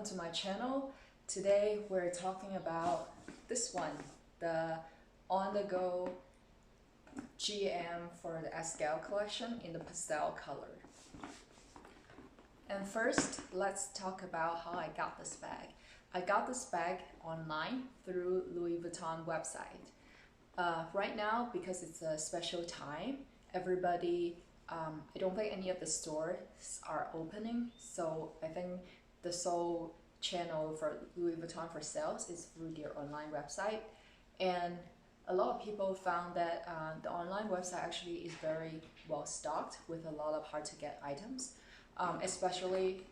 to my channel. Today we're talking about this one, the On-the-Go GM for the Escale collection in the pastel color. And first, let's talk about how I got this bag. I got this bag online through Louis Vuitton website. Right now, because it's a special time, everybody, I don't think any of the stores are opening, so I think the sole channel for Louis Vuitton for sales is through their online website. And a lot of people found that the online website actually is very well stocked with a lot of hard to get items, especially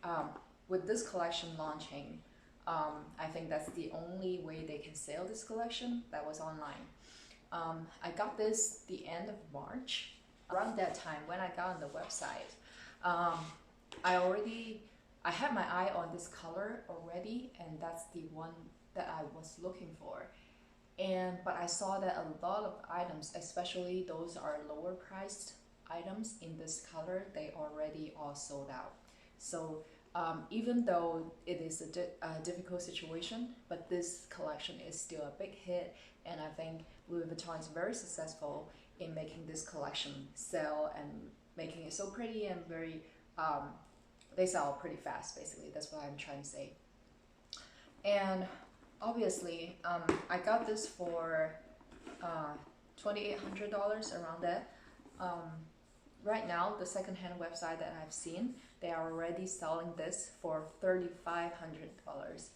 with this collection launching. I think that's the only way they can sell this collection that was online. I got this the end of March. Around that time when I got on the website, I had my eye on this color already, and that's the one that I was looking for. But I saw that a lot of items, especially those are lower priced items in this color, they already all sold out. So even though it is a difficult situation, but this collection is still a big hit, and I think Louis Vuitton is very successful in making this collection sell and making it so pretty and very, they sell pretty fast, basically. That's what I'm trying to say. And obviously, I got this for $2,800, around that. Right now, the secondhand website that I've seen, they are already selling this for $3,500.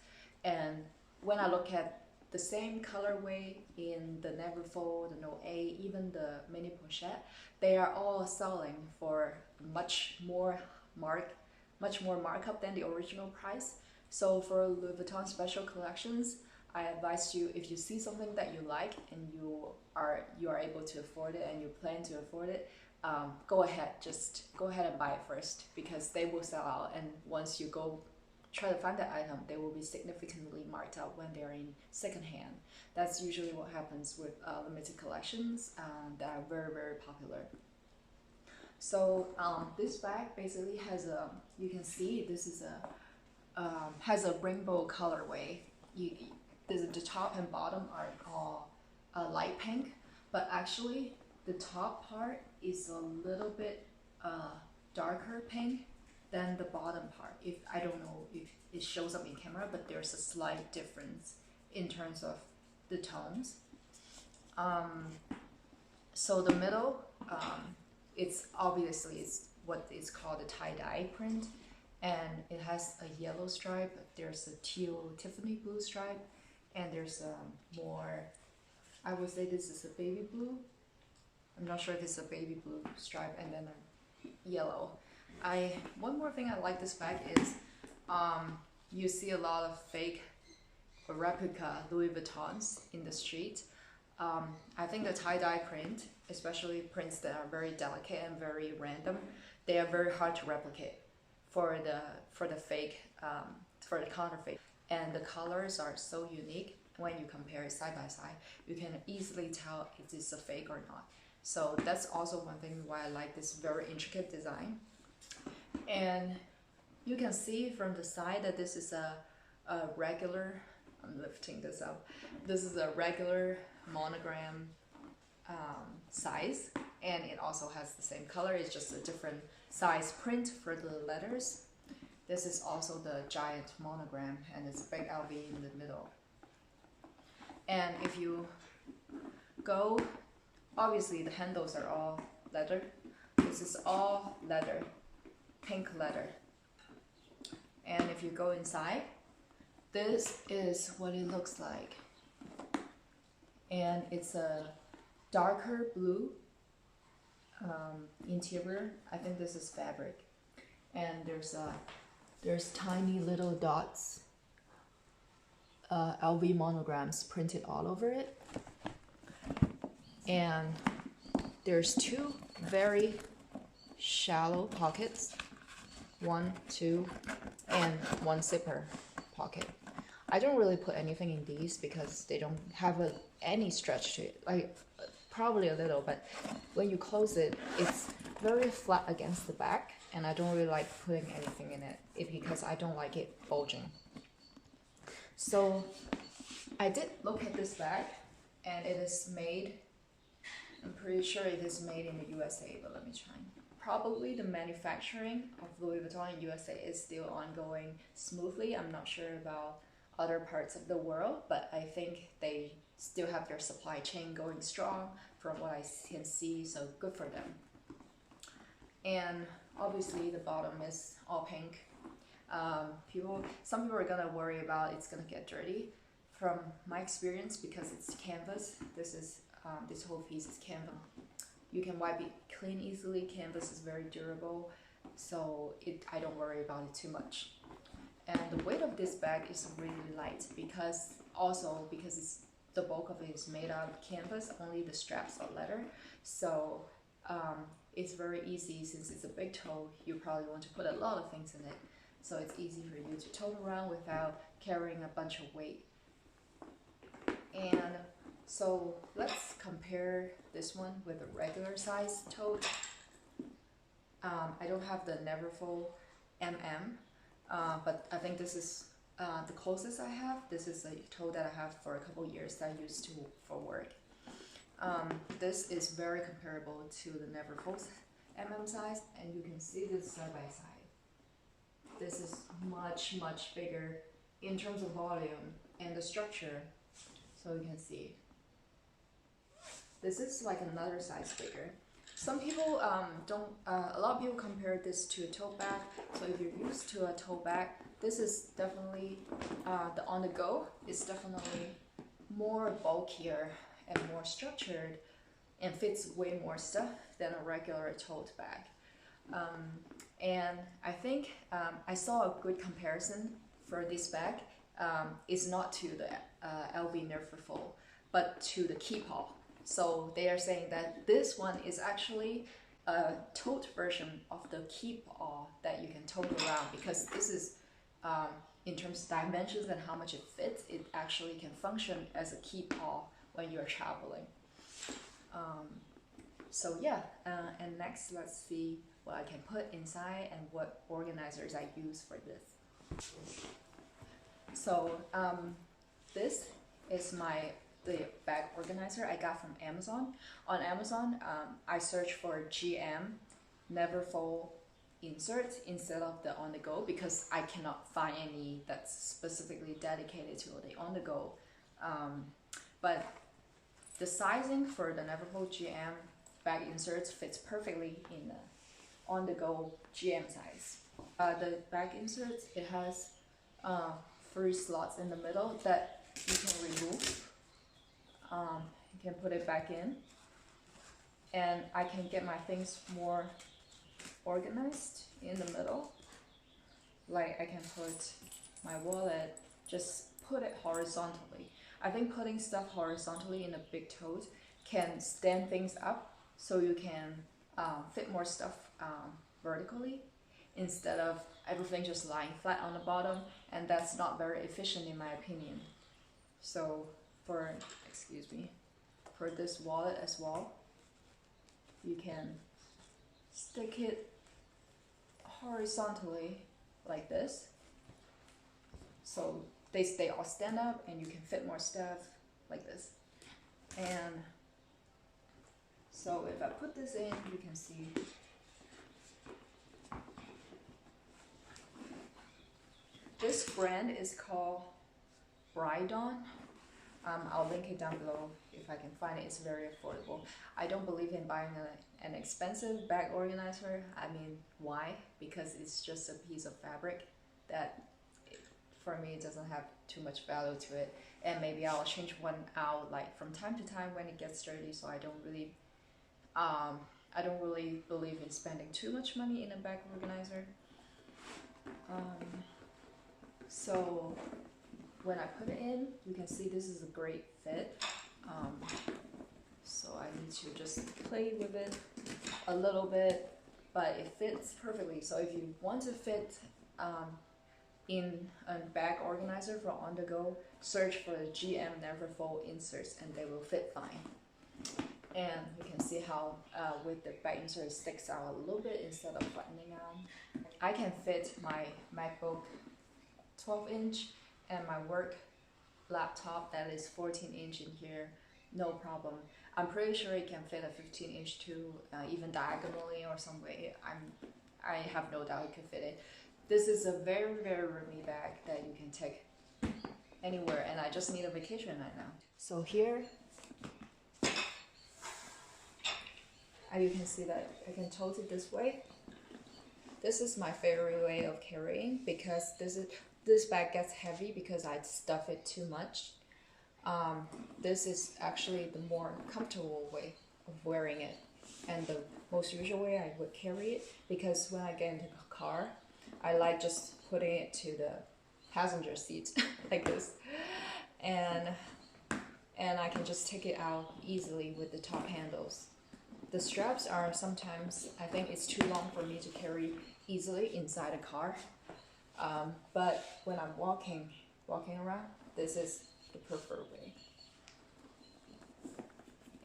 And when I look at the same colorway in the Neverfull, the No A, even the Mini Pochette, they are all selling for much more markup than the original price. So for Louis Vuitton special collections, I advise you, if you see something that you like and you are able to afford it and you plan to afford it, go ahead and buy it first, because they will sell out, and once you go try to find that item, they will be significantly marked up when they're in secondhand. That's usually what happens with limited collections that are very, very popular. So this bag basically has a, you can see this is has a rainbow colorway. The top and bottom are all light pink, but actually the top part is a little bit darker pink than the bottom part. I don't know if it shows up in camera, but there's a slight difference in terms of the tones. So the middle, it's what is called a tie-dye print, and it has a yellow stripe, there's a teal Tiffany blue stripe, and there's more, I would say this is a baby blue. I'm not sure if it's a baby blue stripe, and then a yellow. One more thing I like this bag is you see a lot of fake or replica Louis Vuittons in the street. I think the tie-dye print, especially prints that are very delicate and very random, they are very hard to replicate for the fake, for the counterfeit. And the colors are so unique. When you compare it side by side, you can easily tell if it's a fake or not. So that's also one thing why I like this very intricate design. And you can see from the side that this is a regular, I'm lifting this up, this is a regular monogram size, and it also has the same color, it's just a different size print for the letters. This is also the giant monogram, and it's a big LV in the middle. And if you go, obviously the handles are all leather. This is all leather, pink leather. And if you go inside, this is what it looks like. And it's a darker blue interior. I think this is fabric. And there's tiny little dots, LV monograms printed all over it. And there's two very shallow pockets, 1, 2, and 1 zipper pocket. I don't really put anything in these because they don't have any stretch to it, like probably a little, but when you close it, it's very flat against the back, and I don't really like putting anything in it because I don't like it bulging. So I did look at this bag, and it is made, I'm pretty sure it is made in the USA, but let me try. Probably the manufacturing of Louis Vuitton in USA is still ongoing smoothly. I'm not sure about other parts of the world, but I think they still have their supply chain going strong from what I can see, so good for them. And obviously the bottom is all pink. Some people are gonna worry about it's gonna get dirty. From my experience, because it's canvas, this whole piece is canvas. You can wipe it clean easily. Canvas is very durable, so I don't worry about it too much. And the weight of this bag is really light because it's the bulk of it is made out of canvas. Only the straps are leather, so it's very easy. Since it's a big tote, you probably want to put a lot of things in it, so it's easy for you to tote around without carrying a bunch of weight. And so let's compare this one with a regular size tote. I don't have the Neverfull but I think this is the closest I have. This is a tote that I have for a couple years that I used for work. This is very comparable to the Neverfull size, and you can see this side by side. This is much bigger in terms of volume and the structure. So you can see this is like another size bigger. Some people a lot of people compare this to a tote bag. So if you're used to a tote bag, this is definitely, the On-The-Go is definitely more bulkier and more structured and fits way more stuff than a regular tote bag. And I think I saw a good comparison for this bag. Is not to the LV Neverfull, but to the Keepall. So they are saying that this one is actually a tote version of the Keepall that you can tote around, because this is, in terms of dimensions and how much it fits, it actually can function as a Keepall when you're traveling. So yeah, and next let's see what I can put inside and what organizers I use for this. So this is the bag organizer I got from Amazon. On Amazon, I searched for GM Neverfull inserts instead of the On-The-Go, because I cannot find any that's specifically dedicated to the On-The-Go. But the sizing for the Neverfull GM bag inserts fits perfectly in the On-The-Go GM size. The bag inserts, it has 3 slots in the middle that you can remove. You can put it back in, and I can get my things more organized in the middle. Like I can put my wallet, just put it horizontally. I think putting stuff horizontally in a big tote can stand things up, so you can fit more stuff vertically instead of everything just lying flat on the bottom, and that's not very efficient in my opinion. So for this wallet as well, you can stick it horizontally like this, so they all stand up and you can fit more stuff like this. And so if I put this in, you can see this brand is called Vuitton. I'll link it down below if I can find it. It's very affordable. I don't believe in buying an expensive bag organizer. I mean, why? Because it's just a piece of fabric that, for me, it doesn't have too much value to it. And maybe I'll change one out like from time to time when it gets dirty. So I don't really believe in spending too much money in a bag organizer. So when I put it in, you can see this is a great fit. So I need to just play with it a little bit, but it fits perfectly. So if you want to fit in a bag organizer for On-The-Go, search for the GM Neverfull inserts and they will fit fine. And you can see how with the bag insert it sticks out a little bit instead of flattening out. I can fit my MacBook 12-inch and my work laptop that is 14-inch in here, no problem. I'm pretty sure it can fit a 15-inch too, even diagonally or some way. I have no doubt it could fit it. This is a very, very roomy bag that you can take anywhere, and I just need a vacation right now. So here, you can see that I can tote it this way. This is my favorite way of carrying because this bag gets heavy because I stuff it too much. This is actually the more comfortable way of wearing it, and the most usual way I would carry it, because when I get into a car, I like just putting it to the passenger seat like this, and I can just take it out easily with the top handles. The straps are sometimes, I think it's too long for me to carry easily inside a car, but when I'm walking around, this is the preferred way.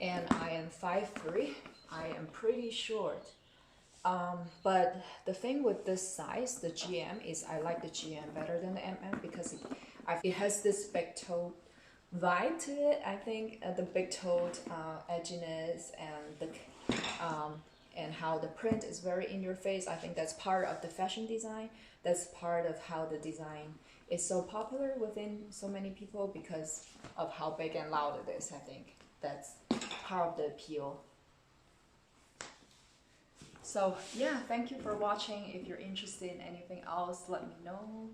And I am 5'3". I am pretty short. But the thing with this size, the GM, is I like the GM better than the MM because it has this big toe vibe to it. I think the big toed edginess and how the print is very in your face. I think that's part of the fashion design. That's part of how the design is so popular within so many people because of how big and loud it is. I think that's part of the appeal. So yeah, thank you for watching. If you're interested in anything else, let me know.